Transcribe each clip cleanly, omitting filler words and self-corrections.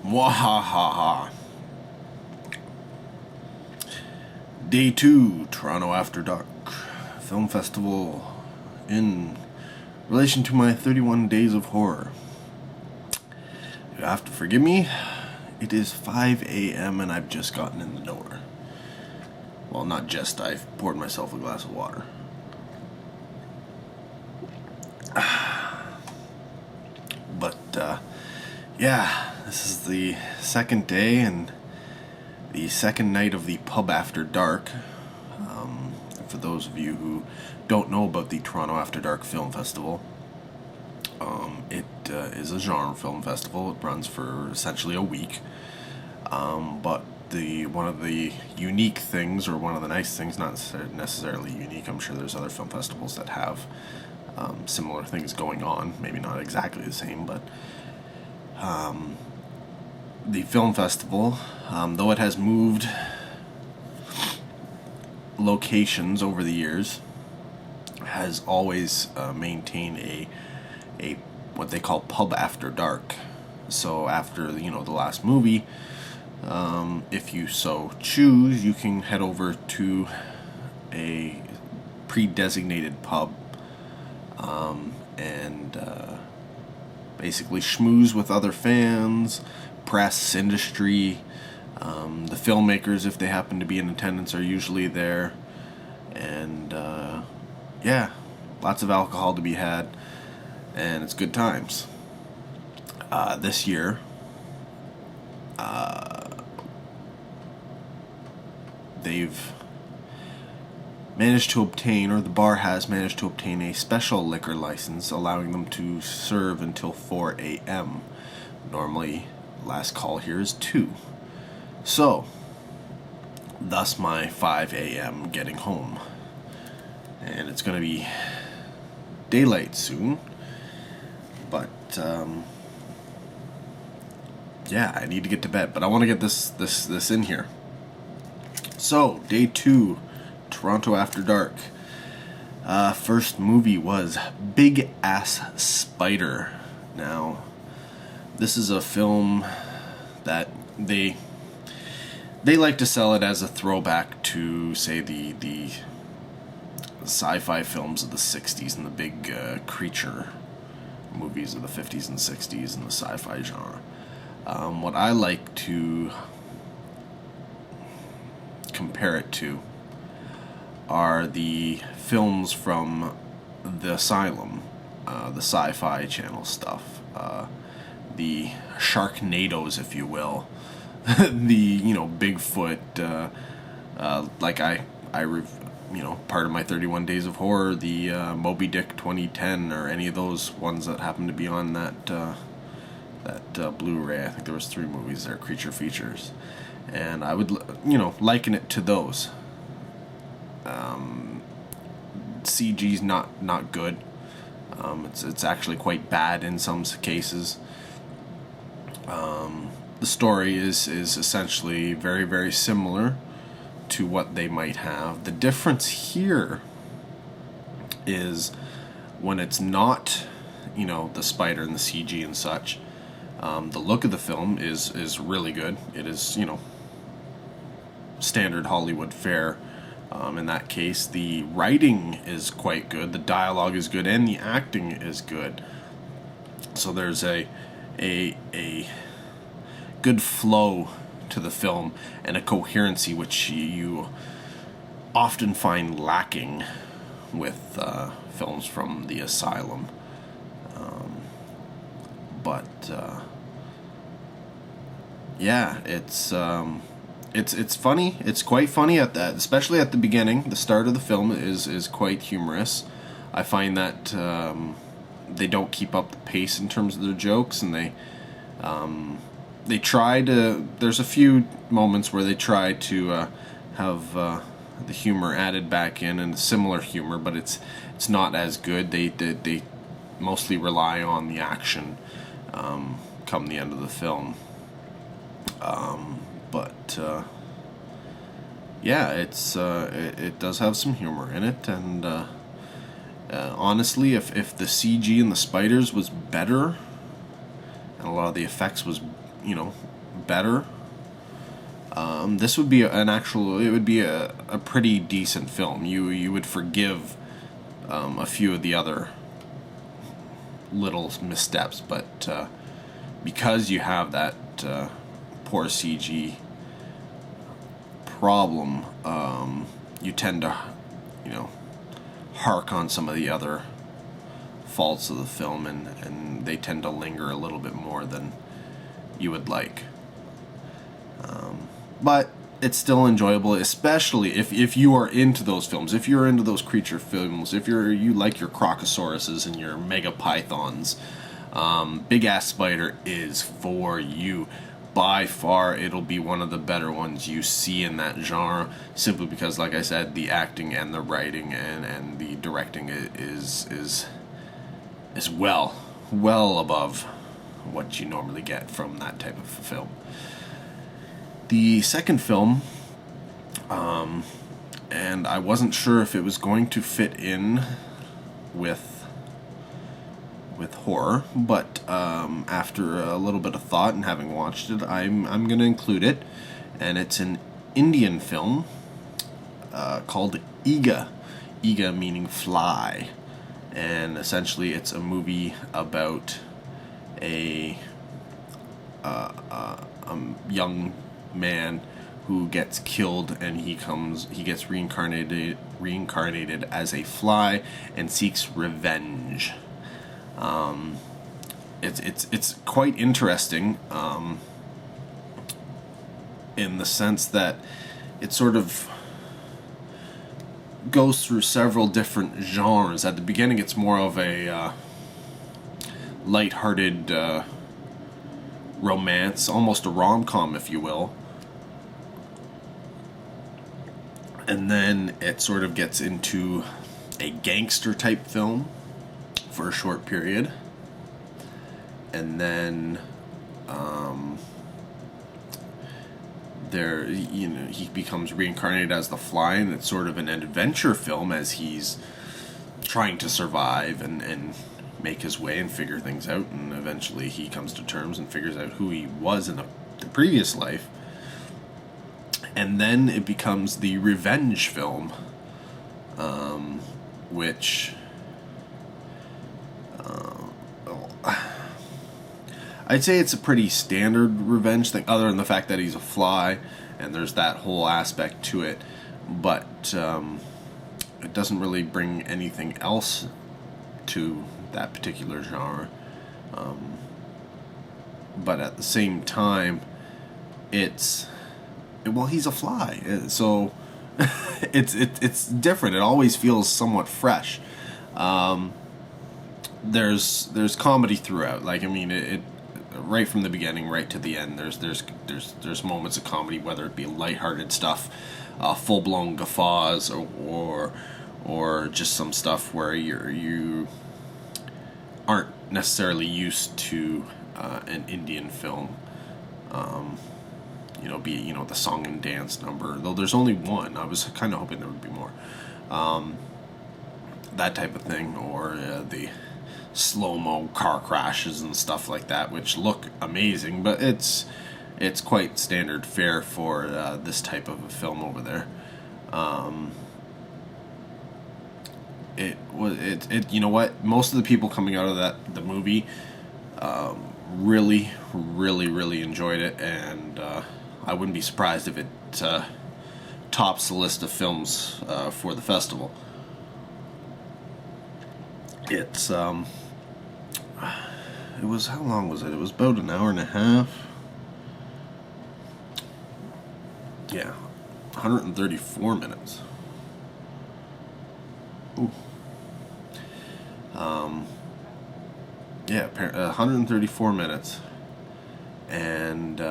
Wahahaha. Day 2, Toronto After Dark Film Festival in relation to my 31 Days of Horror. You have to forgive me. It is 5 a.m. and I've just gotten in the door. Well, not just, I've poured myself a glass of water. But, yeah, this is the second day and the second night of the Pub After Dark. For those of you who don't know about the Toronto After Dark Film Festival, it is a genre film festival. It runs for essentially a week. But one of the unique things, or one of the nice things, not necessarily unique, I'm sure there's other film festivals that have similar things going on, maybe not exactly the same, but the film festival, though it has moved locations over the years, has always maintained a what they call Pub After Dark. So after the last movie, if you so choose, you can head over to a pre-designated pub and basically schmooze with other fans, press, industry. The filmmakers, if they happen to be in attendance, are usually there. And yeah, lots of alcohol to be had, and it's good times. This year, they've managed to obtain, or the bar has managed to obtain, a special liquor license allowing them to serve until 4 a.m. Normally, last call here is 2. So, thus my 5 a.m. getting home. And it's going to be daylight soon. But, yeah, I need to get to bed. But I want to get this in here. So, day 2, Toronto After Dark. First movie was Big Ass Spider. Now, this is a film that they like to sell it as a throwback to, say, the sci-fi films of the 60s and the big creature movies of the 50s and 60s in the sci-fi genre. What I like to compare it to are the films from the Asylum, the Sci-Fi Channel stuff, the Sharknadoes, if you will. The Bigfoot, part of my 31 Days of Horror, the Moby Dick 2010, or any of those ones that happen to be on that Blu-ray. I think there was 3 movies there, creature features, and I would liken it to those. CG's not good. It's actually quite bad in some cases. The story is essentially very, very similar to what they might have. The difference here is when it's not, the spider and the CG and such, the look of the film is really good. It is, standard Hollywood fare. In that case, the writing is quite good, the dialogue is good, and the acting is good. So there's a good flow to the film and a coherency which you often find lacking with films from the Asylum. Yeah, it's funny. It's quite funny at that, especially at the beginning. The start of the film is quite humorous. I find that they don't keep up the pace in terms of their jokes, and they try to. There's a few moments where they try to have the humor added back in, and similar humor, but it's not as good. They mostly rely on the action come the end of the film. Yeah, it does have some humor in it, and honestly, if the CG and the spiders was better, and a lot of the effects was better, this would be it would be a pretty decent film. You would forgive a few of the other little missteps, but because you have that poor CG problem, you tend to, hark on some of the other faults of the film, and they tend to linger a little bit more than you would like. But it's still enjoyable, especially if you are into those films, if you're into those creature films, if you like your crocosauruses and your mega pythons. Big Ass Spider is for you. By far, it'll be one of the better ones you see in that genre, simply because, like I said, the acting and the writing and the directing is well above what you normally get from that type of film. The second film, and I wasn't sure if it was going to fit in with horror, but after a little bit of thought and having watched it, I'm going to include it, and it's an Indian film called Eega. Eega meaning fly, and essentially it's a movie about a young man who gets killed, and he gets reincarnated as a fly and seeks revenge. It's quite interesting in the sense that it sort of goes through several different genres. At the beginning, it's more of a lighthearted romance, almost a rom-com, if you will. And then it sort of gets into a gangster type film for a short period. And then he becomes reincarnated as the Fly, and it's sort of an adventure film as he's trying to survive and make his way and figure things out, and eventually he comes to terms and figures out who he was in the previous life. And then it becomes the revenge film, which I'd say it's a pretty standard revenge thing, other than the fact that he's a fly, and there's that whole aspect to it. But it doesn't really bring anything else to that particular genre. But at the same time, he's a fly, so it's different. It always feels somewhat fresh. There's comedy throughout. Like, I mean, it right from the beginning right to the end. There's moments of comedy, whether it be lighthearted stuff, full blown guffaws, or just some stuff where you aren't necessarily used to an Indian film. Be it the song and dance number, though there's only one. I was kind of hoping there would be more. That type of thing, or the slow-mo car crashes and stuff like that, which look amazing, but it's quite standard fare for this type of a film over there. You know what? Most of the people coming out of the movie really, really, really enjoyed it, and I wouldn't be surprised if it tops the list of films for the festival. It was, how long was it? It was about an hour and a half. Yeah, 134 minutes. Ooh. 134 minutes. And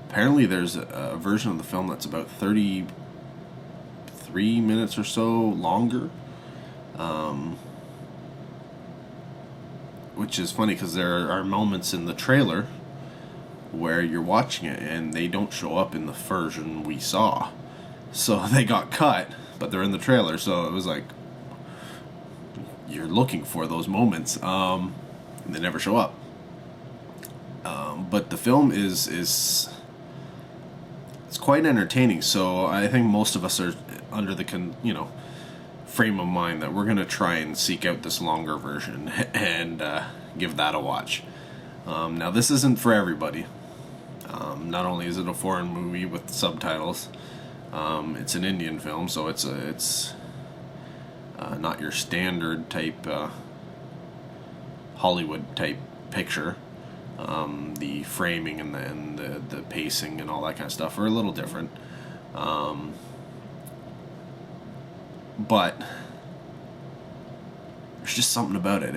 apparently there's a version of the film that's about 33 minutes or so longer. Which is funny because there are moments in the trailer where you're watching it and they don't show up in the version we saw. So they got cut, but they're in the trailer, so it was like you're looking for those moments. They never show up. But the film is it's quite entertaining. So I think most of us are under the frame of mind that we're gonna try and seek out this longer version and give that a watch. Now this isn't for everybody. Not only is it a foreign movie with subtitles, it's an Indian film, so it's not your standard type Hollywood type picture. The framing and the pacing and all that kind of stuff are a little different. But there's just something about it.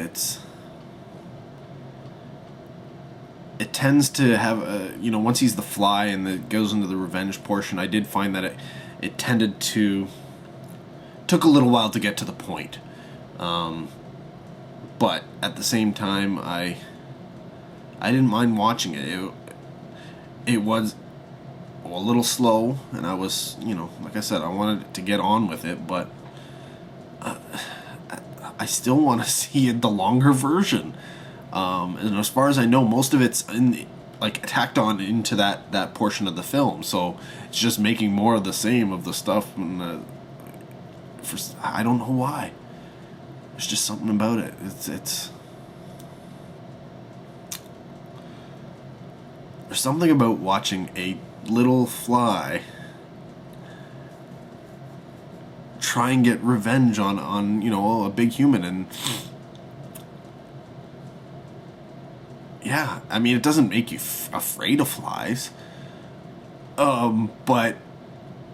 It tends to have once he's the fly and it goes into the revenge portion, I did find that it tended to took a little while to get to the point. But at the same time, I didn't mind watching it. It was a little slow, and I was, like I said, I wanted to get on with it, but I still want to see the longer version. And as far as I know, most of it's tacked on into that portion of the film, so it's just making more of the same of the stuff. And I don't know why. There's just something about it. It's there's something about watching a little fly try and get revenge on a big human. And yeah, I mean, it doesn't make you afraid of flies, but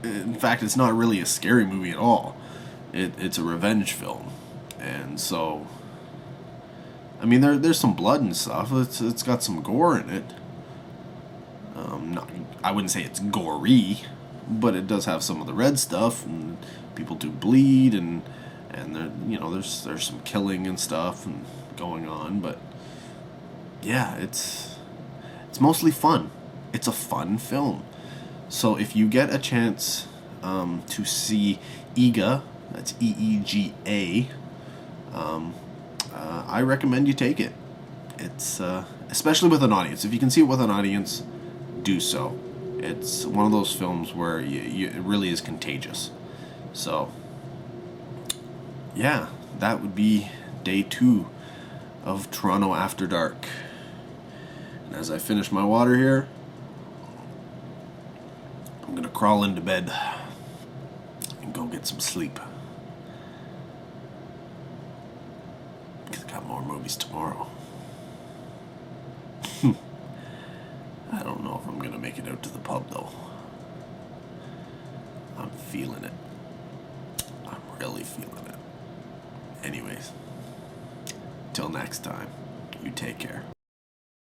in fact it's not really a scary movie at all. It's a revenge film. And so I mean, there's some blood and stuff. It's got some gore in it. I wouldn't say it's gory, but it does have some of the red stuff, and people do bleed, and there's some killing and stuff and going on. But yeah, it's mostly fun. It's a fun film. So if you get a chance to see Eega, that's Eega, I recommend you take it. It's especially with an audience. If you can see it with an audience, do so. It's one of those films where it really is contagious. So yeah, that would be day 2 of Toronto After Dark. And as I finish my water here, I'm gonna crawl into bed and go get some sleep, because I got more movies tomorrow. I don't know if I'm gonna make it out to the pub though. I'm feeling it. I'm really feeling it. Anyways, till next time, you take care.